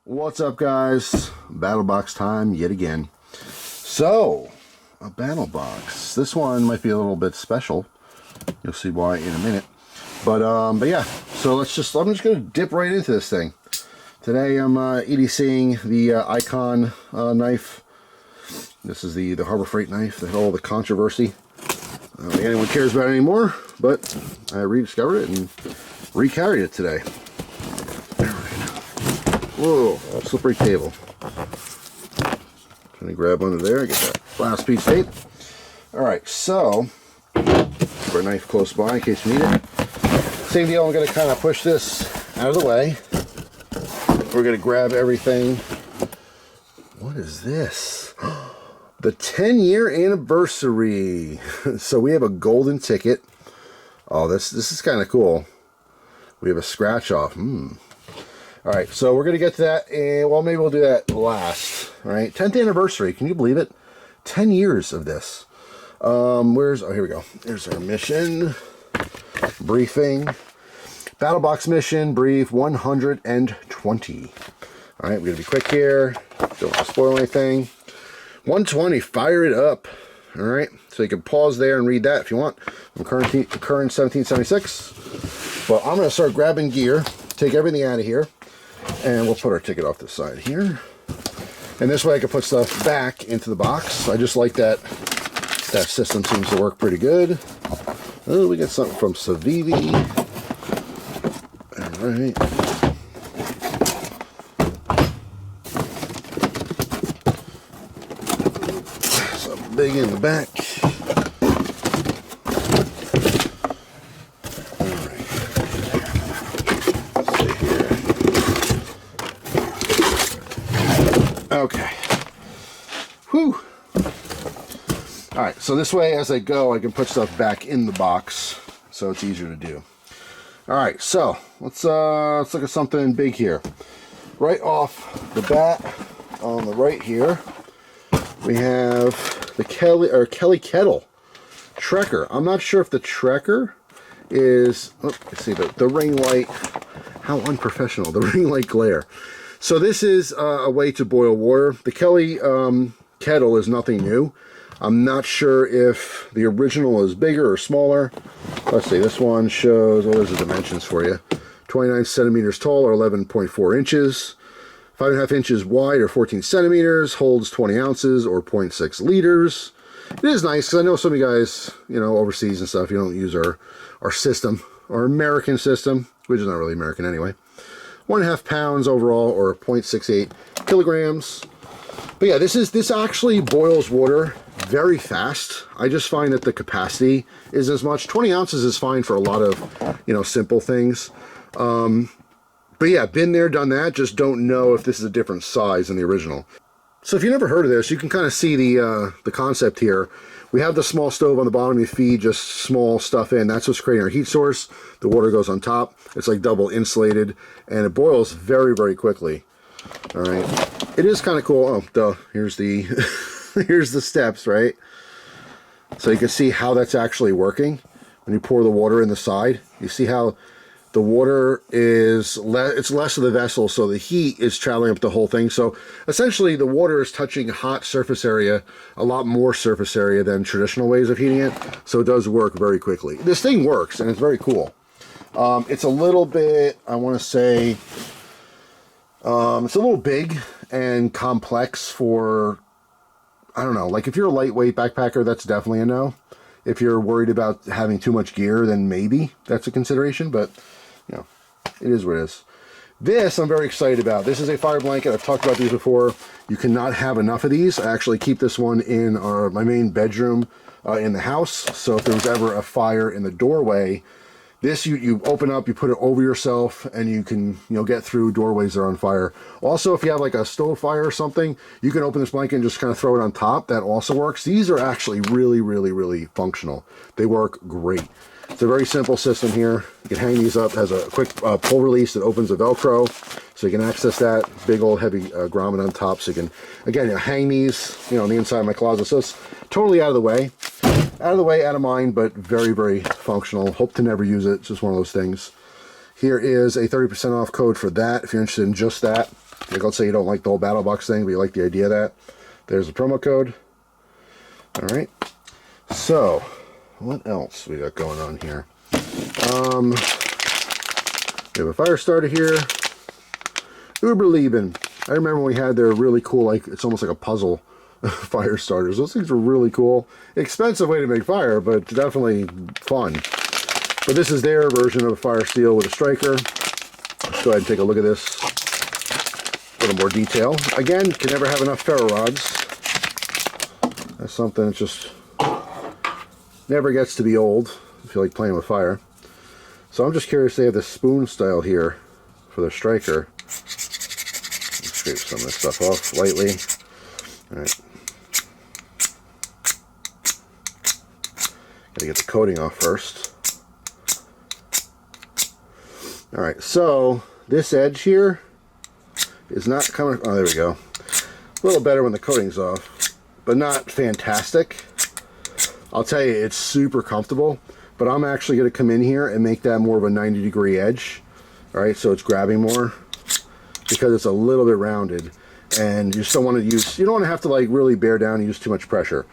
What's up, guys? BattleBox time yet again. So, a BattleBox. This one might be a little bit special. You'll see why in a minute. But yeah. So I'm just gonna dip right into this thing. Today I'm EDCing the Icon knife. This is the Harbor Freight knife. That had all the controversy. I don't think anyone cares about it anymore. But I rediscovered it and recarried it today. Whoa, slippery table. Trying to grab under there, get that last piece tape. Alright, so, for a knife close by in case you need it. Same deal, I'm going to kind of push this out of the way. We're going to grab everything. What is this? The 10-year anniversary. So we have a golden ticket. Oh, this is kind of cool. We have a scratch off. Alright, so we're going to get to that, and well, maybe we'll do that last. Alright, 10th anniversary, can you believe it? 10 years of this. Oh, here we go. There's our mission. Briefing. BattleBox mission, brief 120. Alright, we're going to be quick here. Don't want to spoil anything. 120, fire it up. Alright, so you can pause there and read that if you want. From current 1776. But I'm going to start grabbing gear, take everything out of here. And we'll put our ticket off the side here. And this way I can put stuff back into the box. I just like that system seems to work pretty good. Oh, we got something from Civivi. Alright. Something big in the back. Okay. Whew. Alright, so this way as I go, I can put stuff back in the box, so it's easier to do. Alright, so let's look at something big here. Right off the bat, on the right here, we have the Kelly Kettle Trekker. I'm not sure if the Trekker is, let's see, the ring light, how unprofessional, the ring light glare. So this is a way to boil water. The Kelly kettle is nothing new. I'm not sure if the original is bigger or smaller. Let's see, this one shows, there's the dimensions for you. 29 centimeters tall or 11.4 inches. 5.5 inches wide or 14 centimeters. Holds 20 ounces or 0.6 liters. It is nice because I know some of you guys, overseas and stuff, you don't use our system, our American system, which is not really American anyway. 1.5 pounds overall, or 0.68 kilograms. But yeah, this actually boils water very fast. I just find that the capacity is as much. 20 ounces is fine for a lot of, simple things. But yeah, been there, done that. Just don't know if this is a different size than the original. So if you never heard of this, you can kind of see the concept here. We have the small stove on the bottom. You feed just small stuff in. That's what's creating our heat source. The water goes on top. It's like double insulated, and it boils very, very quickly. All right, it is kind of cool. Oh, duh. Here's the here's the steps, right? So you can see how that's actually working when you pour the water in the side. You see how the water is it's less of the vessel, so the heat is traveling up the whole thing. So essentially the water is touching hot surface area, a lot more surface area than traditional ways of heating it. So it does work very quickly. This thing works, and it's very cool. It's a little bit, I want to say, it's a little big and complex for, I don't know, like if you're a lightweight backpacker, that's definitely a no. If you're worried about having too much gear, then maybe that's a consideration, but it is what it is. This I'm very excited about. This is a fire blanket. I've talked about these before. You cannot have enough of these. I actually keep this one in my main bedroom in the house. So if there was ever a fire in the doorway, this you open up, you put it over yourself, and you can get through doorways that are on fire. Also, if you have like a stove fire or something, you can open this blanket and just kind of throw it on top. That also works. These are actually really, really, really functional. They work great. It's a very simple system here. You can hang these up. It has a quick pull release that opens the Velcro, so you can access that. Big old heavy grommet on top, so you can, again, hang these, on the inside of my closet. So it's totally out of the way. Out of the way, out of mind, but very, very functional. Hope to never use it. It's just one of those things. Here is a 30% off code for that if you're interested in just that. Like, let's say you don't like the whole BATTLBOX thing, but you like the idea of that. There's the promo code. All right. So, what else we got going on here? We have a fire starter here. Überleben. I remember when we had their really cool, like, it's almost like a puzzle fire starters. Those things are really cool. Expensive way to make fire, but definitely fun. But this is their version of a fire steel with a striker. Let's go ahead and take a look at this. A little more detail. Again, can never have enough ferro rods. That's something that just never gets to be old if you like playing with fire. So I'm just curious, they have this spoon style here for the striker. Scrape some of this stuff off lightly. Alright. Gotta get the coating off first. Alright, so this edge here is not coming. Oh, there we go. A little better when the coating's off, but not fantastic. I'll tell you, it's super comfortable, but I'm actually going to come in here and make that more of a 90-degree edge. Alright, so it's grabbing more because it's a little bit rounded, and you just don't want to use, you don't want to have to like really bear down and use too much pressure.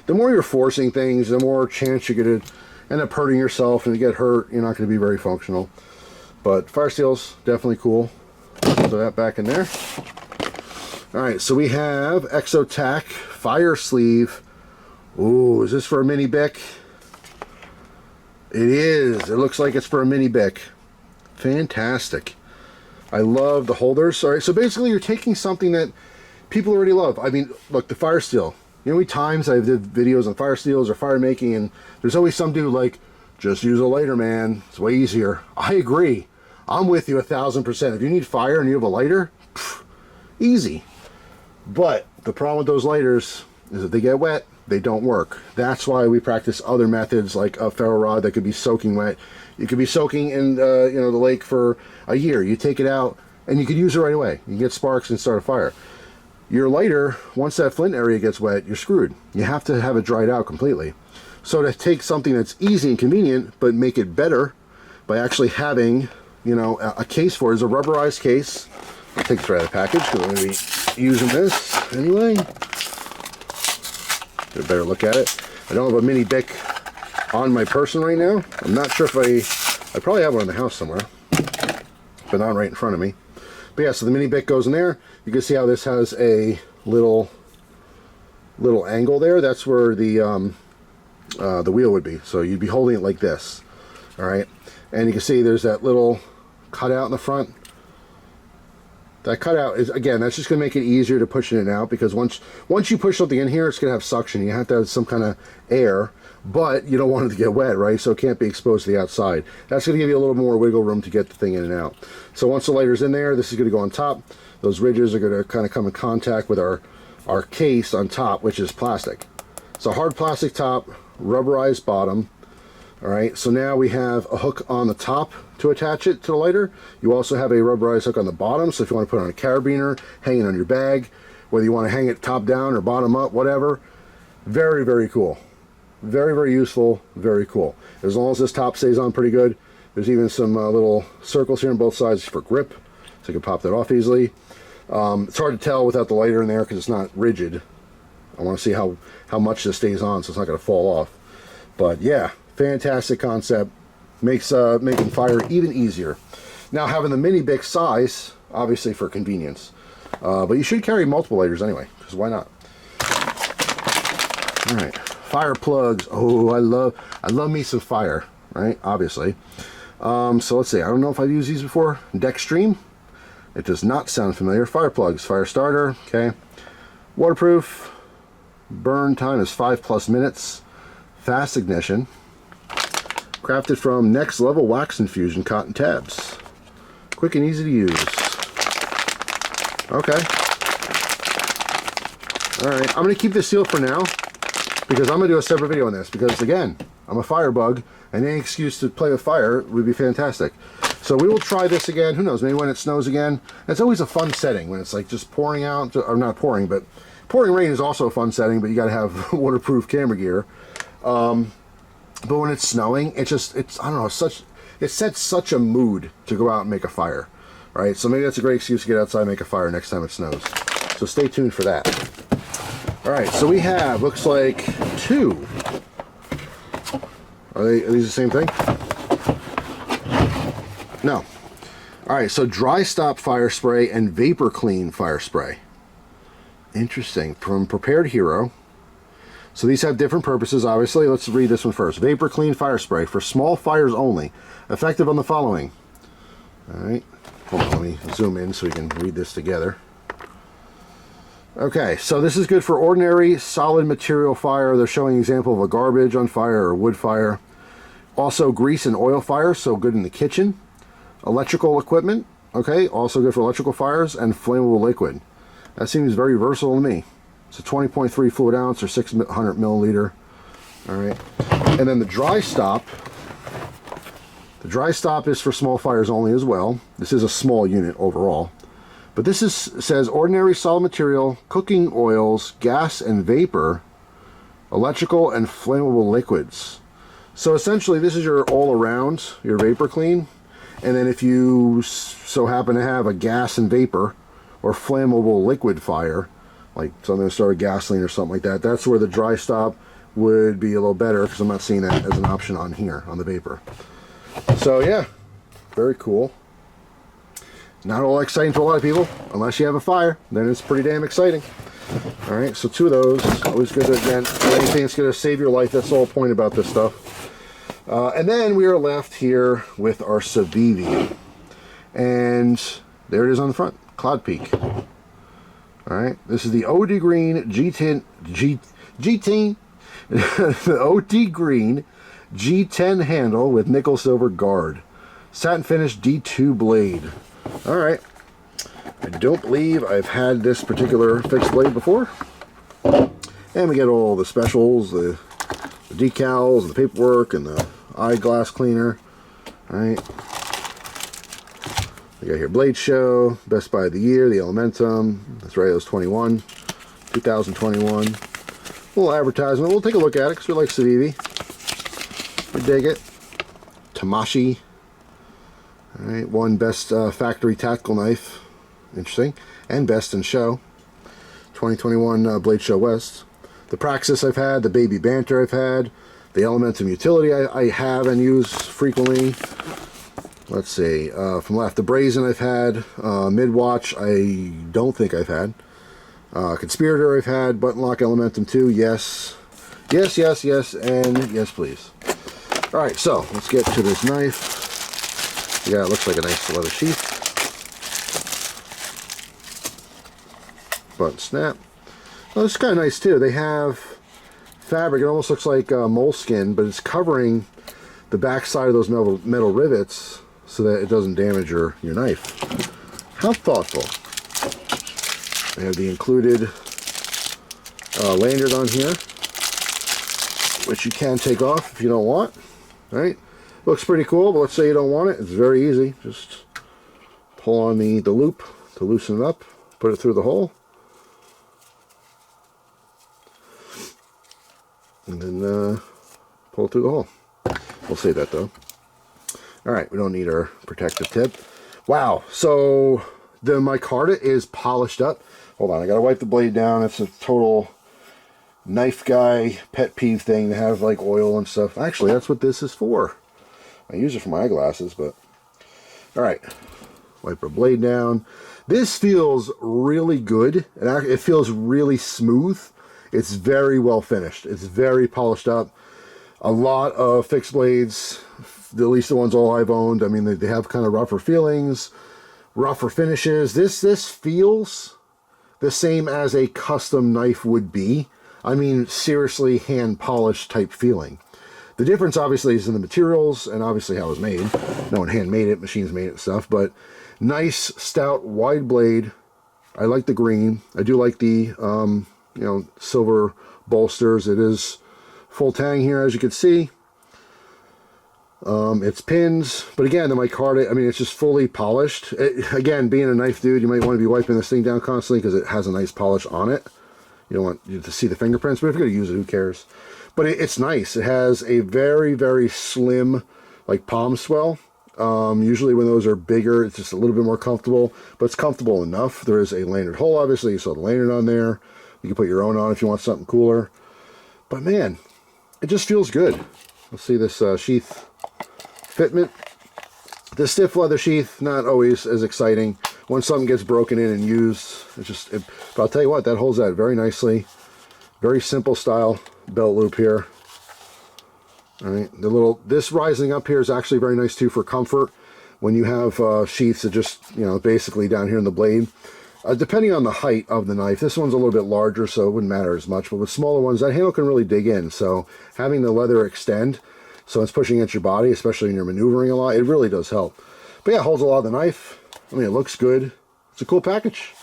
The more you're forcing things, the more chance you're going to end up hurting yourself, and if you get hurt, you're not going to be very functional. But fire steel's definitely cool. Throw that back in there. Alright, so we have Exotac fire sleeve. Ooh, is this for a mini Bic? It is. It looks like it's for a mini Bic. Fantastic. I love the holders. Alright, so basically you're taking something that people already love. I mean, look, the fire steel. You know how many times I've did videos on fire steels or fire making, and there's always some dude like, just use a lighter, man. It's way easier. I agree. I'm with you 1000%. If you need fire and you have a lighter, pff, easy. But the problem with those lighters is if they get wet, they don't work. That's why we practice other methods like a ferro rod that could be soaking wet. You could be soaking in you know, the lake for a year. You take it out and you could use it right away. You get sparks and start a fire. Your lighter, once that flint area gets wet, you're screwed. You have to have it dried out completely. So to take something that's easy and convenient, but make it better by actually having, you know, a case for it, is a rubberized case. I'll take this right out of the package because I'm going to be using this anyway. Get a better look at it. I don't have a mini Bic on my person right now. I'm not sure if I probably have one in the house somewhere, but not right in front of me. But yeah, so the mini Bic goes in there. You can see how this has a little angle there. That's where the wheel would be. So you'd be holding it like this. All right, and you can see there's that little cutout in the front. That cutout is, again, that's just going to make it easier to push it in and out, because once you push something in here, it's going to have suction. You have to have some kind of air, but you don't want it to get wet, right? So it can't be exposed to the outside. That's going to give you a little more wiggle room to get the thing in and out. So once the lighter's in there, this is going to go on top. Those ridges are going to kind of come in contact with our case on top, which is plastic. So hard plastic top, rubberized bottom. All right, so now we have a hook on the top to attach it to the lighter. You also have a rubberized hook on the bottom, so if you want to put it on a carabiner, hang it on your bag, whether you want to hang it top down or bottom up, whatever. Very, very cool. Very, very useful, very cool. As long as this top stays on pretty good. There's even some little circles here on both sides for grip, so you can pop that off easily. It's hard to tell without the lighter in there because it's not rigid. I want to see how much this stays on so it's not going to fall off. But yeah, fantastic concept. Makes making fire even easier. Now, having the mini Bic size, obviously for convenience, but you should carry multiple lighters anyway, because why not? All right, fire plugs. Oh, I love me some fire, right? Obviously. So let's see. I don't know if I've used these before. Dextreme. It does not sound familiar. Fire plugs, fire starter. Okay, waterproof. Burn time is 5+ minutes. Fast ignition. Crafted from Next Level Wax Infusion cotton tabs. Quick and easy to use. Okay. Alright, I'm going to keep this sealed for now, because I'm going to do a separate video on this, because again, I'm a fire bug, and any excuse to play with fire would be fantastic. So we will try this again. Who knows, maybe when it snows again. It's always a fun setting when it's like just pouring out, or not pouring, but pouring rain is also a fun setting, but you got to have waterproof camera gear. But when it's snowing, it's I don't know, it sets such a mood to go out and make a fire. right? So maybe that's a great excuse to get outside and make a fire next time it snows. So stay tuned for that. All right, so we have, looks like 2. Are these the same thing? No. All right, so Dry Stop Fire Spray and Vapor Clean Fire Spray. Interesting. From Prepared Hero. So these have different purposes, obviously. Let's read this one first. Vapor Clean Fire Spray for small fires only. Effective on the following. All right. Hold on, let me zoom in so we can read this together. Okay, so this is good for ordinary solid material fire. They're showing an example of a garbage on fire or wood fire. Also grease and oil fire, so good in the kitchen. Electrical equipment, okay, also good for electrical fires, and flammable liquid. That seems very versatile to me. It's a 20.3 fluid ounce or 600 milliliter. All right, and then the Dry Stop. The Dry Stop is for small fires only as well. This is a small unit overall. But this says ordinary solid material, cooking oils, gas and vapor, electrical and flammable liquids. So essentially this is your all-around, your vapor clean. And then if you so happen to have a gas and vapor or flammable liquid fire, like something that started gasoline or something like that, that's where the Dry Stop would be a little better, because I'm not seeing that as an option on here, on the vapor. So yeah, very cool. Not all exciting to a lot of people, unless you have a fire, then it's pretty damn exciting. All right, so 2 of those. Always good to, again, anything that's going to save your life. That's the whole point about this stuff. And then we are left here with our Civivi. And there it is on the front, Cloud Peak. All right, this is the OD Green G10, the OD Green G10 handle with nickel silver guard. Satin finish D2 blade. All right, I don't believe I've had this particular fixed blade before. And we get all the specials, the decals, and the paperwork, and the eyeglass cleaner. All right. We got here Blade Show, Best Buy of the Year, the Elementum. That's right, it was 2021. A little advertisement. We'll take a look at it because we like Civivi. We dig it. Tamashi. All right, won Best Factory Tactical Knife. Interesting. And Best in Show. 2021 Blade Show West. The Praxis I've had. The Baby Banter I've had. The Elementum Utility I have and use frequently. Let's see. From left, the Brazen I've had. Midwatch I don't think I've had. Conspirator I've had. Button Lock Elementum 2. Yes. Yes, yes, yes, and yes, please. All right, so let's get to this knife. Yeah, it looks like a nice leather sheath. Button snap. Oh, this is kind of nice too. They have fabric. It almost looks like moleskin, but it's covering the back side of those metal rivets so that it doesn't damage your knife. How thoughtful. They have the included lanyard on here, which you can take off if you don't want. Right? Looks pretty cool, but let's say you don't want it. It's very easy. Just pull on the loop to loosen it up, put it through the hole, and then pull it through the hole. We'll save that though. All right, we don't need our protective tip. Wow, so the micarta is polished up. Hold on, I gotta wipe the blade down. It's a total knife guy pet peeve thing to have like oil and stuff. Actually, that's what this is for. I use it for my eyeglasses, but all right, wipe our blade down. This feels really good. It feels really smooth. It's very well finished. It's very polished up. A lot of fixed blades, at least the ones all I've owned, I mean, they have kind of rougher feelings, rougher finishes. This feels the same as a custom knife would be. I mean, seriously hand polished type feeling. The difference obviously is in the materials and obviously how it was made. No one hand made it, machines made it and stuff, but nice, stout, wide blade. I like the green. I do like the, silver bolsters. It is full tang here, as you can see. It's pins, but again, the micarta, I mean, it's just fully polished. Again, being a knife dude, you might want to be wiping this thing down constantly because it has a nice polish on it. You don't want you to see the fingerprints, but if you're going to use it, who cares? But it's nice. It has a very, very slim, like palm swell. Usually when those are bigger, it's just a little bit more comfortable, but it's comfortable enough. There is a lanyard hole, obviously. You saw the lanyard on there. You can put your own on if you want something cooler. But man, it just feels good. Let's see this sheath fitment. The stiff leather sheath, not always as exciting. When something gets broken in and used, but I'll tell you what, that holds that very nicely. Very simple style belt loop here. All right, this rising up here is actually very nice too for comfort. When you have sheaths that just, basically down here in the blade. Depending on the height of the knife, this one's a little bit larger, so it wouldn't matter as much. But with smaller ones, that handle can really dig in. So having the leather extend, so it's pushing against your body, especially when you're maneuvering a lot, it really does help. But yeah, it holds a lot of the knife. I mean, it looks good. It's a cool package.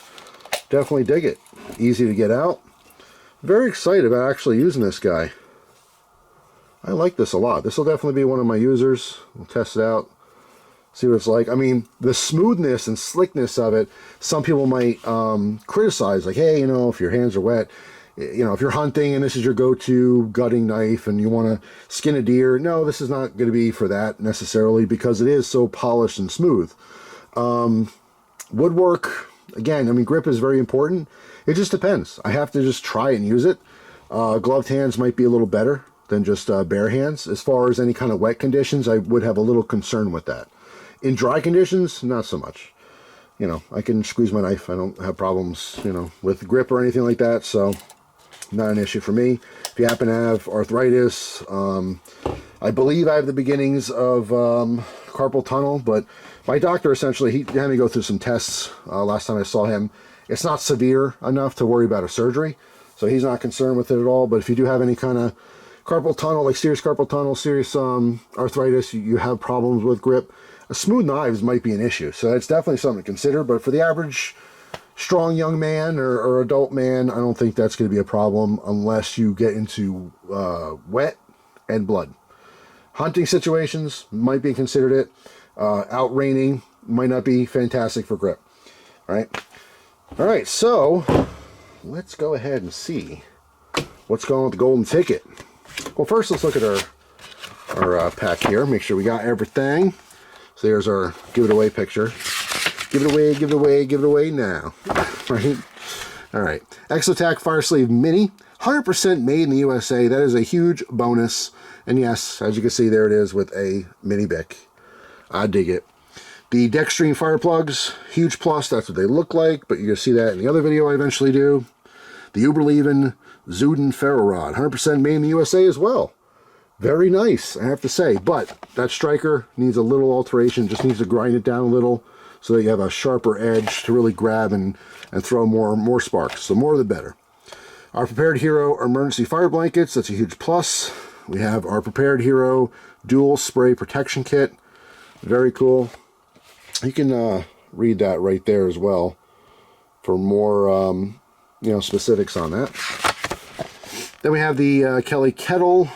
Definitely dig it. Easy to get out. Very excited about actually using this guy. I like this a lot. This will definitely be one of my users. We'll test it out. See what it's like. I mean, the smoothness and slickness of it, some people might criticize, like, hey, if your hands are wet, if you're hunting and this is your go-to gutting knife and you want to skin a deer, no, this is not going to be for that necessarily because it is so polished and smooth. Woodwork, again, I mean, grip is very important. It just depends. I have to just try and use it. Gloved hands might be a little better than just bare hands. As far as any kind of wet conditions, I would have a little concern with that. In dry conditions, not so much. I can squeeze my knife. I don't have problems, with grip or anything like that, so not an issue for me. If you happen to have arthritis, I believe I have the beginnings of carpal tunnel, but my doctor essentially, he had me go through some tests last time I saw him. It's not severe enough to worry about a surgery, so he's not concerned with it at all. But if you do have any kind of carpal tunnel, like serious carpal tunnel, serious arthritis, you have problems with grip, smooth knives might be an issue. So it's definitely something to consider. But for the average strong young man or adult man, I don't think that's going to be a problem unless you get into wet and blood. Hunting situations might be considered it. Out raining might not be fantastic for grip. All right, so let's go ahead and see what's going on with the golden ticket. Well, first let's look at our pack here, make sure we got everything. So there's our give it away picture. Give it away, give it away, give it away now. Right? All right, Exotac Fire Sleeve Mini, 100% made in the USA. That is a huge bonus. And yes, as you can see, there it is with a mini Bic. I dig it. The Dextrine fire plugs, huge plus. That's what they look like, but you're going to see that in the other video I eventually do. The Uberleben Zuden Ferro Rod, 100% made in the USA as well. Very nice, I have to say. But that striker needs a little alteration, just needs to grind it down a little so that you have a sharper edge to really grab and throw more sparks. So more the better. Our Prepared Hero emergency fire blankets, that's a huge plus. We have our Prepared Hero dual spray protection kit. Very cool. You can read that right there as well for more, specifics on that. Then we have the Kelly Kettle,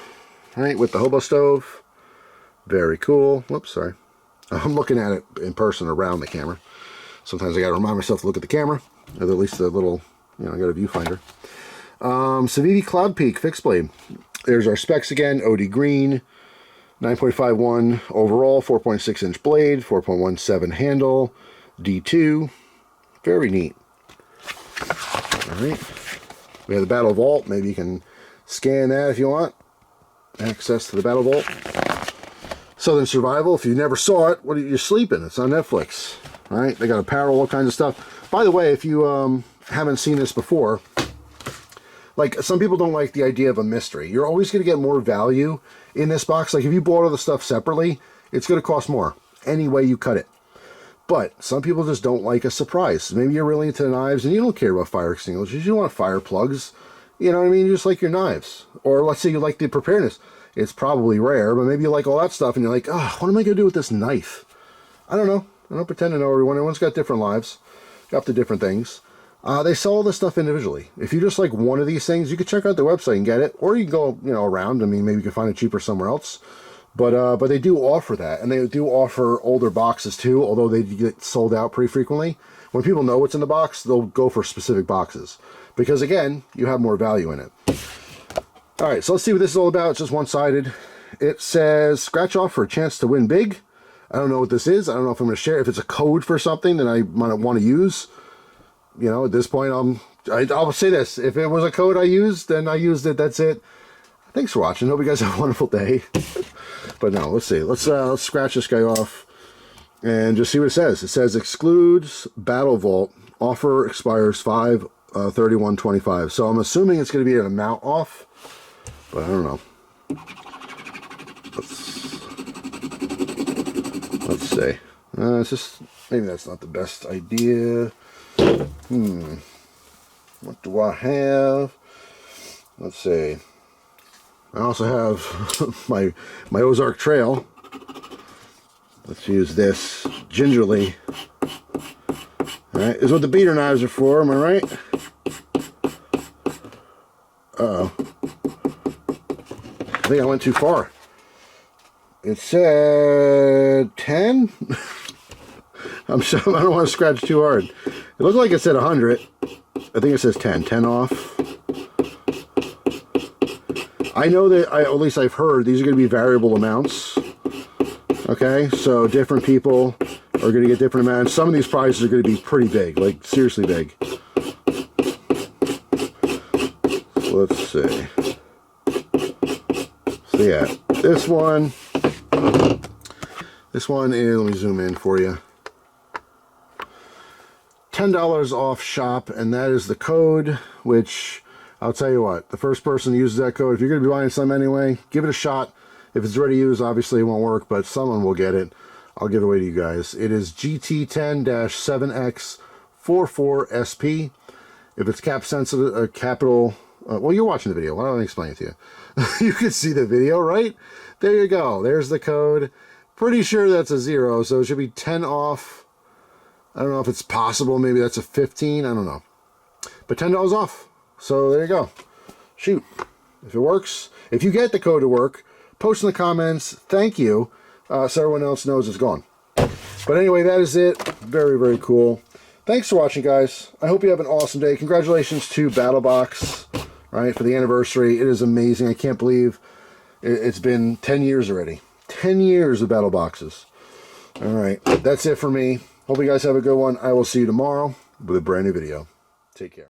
right, with the hobo stove. Very cool. Whoops, sorry. I'm looking at it in person around the camera. Sometimes I got to remind myself to look at the camera, or at least the little, I got a viewfinder. Civivi Cloud Peak fixed blade. There's our specs again. OD green. 9.51 overall, 4.6 inch blade, 4.17 handle, D2. Very neat. All right. We have the Battle Vault. Maybe you can scan that if you want. Access to the Battle Vault. Southern Survival. If you never saw it, what are you sleeping? It's on Netflix. All right. They got apparel, all kinds of stuff. By the way, if you haven't seen this before, like, some people don't like the idea of a mystery. You're always going to get more value in this box. Like, if you bought all the stuff separately, it's going to cost more any way you cut it. But some people just don't like a surprise. Maybe you're really into the knives and you don't care about fire extinguishers. You want fire plugs. You know what I mean? You just like your knives. Or let's say you like the preparedness. It's probably rare, but maybe you like all that stuff and you're like, oh, what am I going to do with this knife? I don't know. I don't pretend to know everyone. Everyone's got different lives. Up to different things. They sell all this stuff individually. If you just like one of these things, you can check out their website and get it, or you can go, around. I mean, maybe you can find it cheaper somewhere else. But they do offer that, and they do offer older boxes too. Although they get sold out pretty frequently. When people know what's in the box, they'll go for specific boxes because again, you have more value in it. All right, so let's see what this is all about. It's just one-sided. It says scratch off for a chance to win big. I don't know what this is. I don't know if I'm going to share. If it's a code for something that I might want to use, you know, at this point, I'll say this. If it was a code I used, then I used it. That's it. Thanks for watching. Hope you guys have a wonderful day. But no, let's see. Let's scratch this guy off and just see what it says. It says excludes Battle Vault. Offer expires 5/31/25. So I'm assuming it's going to be an amount off, but I don't know. Let's see. It's just, maybe that's not the best idea. What do I have? Let's see. I also have my Ozark Trail. Let's use this gingerly. All right, is what the beater knives are for. Am I right? Uh-oh. I think I went too far. It said 10. I'm sure I don't want to scratch too hard. It looked like it said 100. I think it says 10. 10 off. I know that, at least I've heard, these are going to be variable amounts. Okay, so different people are going to get different amounts. Some of these prizes are going to be pretty big, like seriously big. So let's see. So yeah, this one is, let me zoom in for you. $10 off shop, and that is the code, which I'll tell you what, the first person who uses that code, if you're going to be buying some anyway, give it a shot. If it's already used, obviously it won't work, but someone will get it. I'll give it away to you guys. It is GT10-7X44SP. If it's cap sensitive, capital, well, you're watching the video. Why don't I explain it to you? You can see the video, right? There you go. There's the code. Pretty sure that's a 0, so it should be 10 off. I don't know if it's possible. Maybe that's a 15. I don't know. But $10 off. So there you go. Shoot. If it works, if you get the code to work, post in the comments, thank you, so everyone else knows it's gone. But anyway, that is it. Very, very cool. Thanks for watching, guys. I hope you have an awesome day. Congratulations to BATTLBOX, right, for the anniversary. It is amazing. I can't believe it's been 10 years already. 10 years of BATTLBOXes. All right, that's it for me. Hope you guys have a good one. I will see you tomorrow with a brand new video. Take care.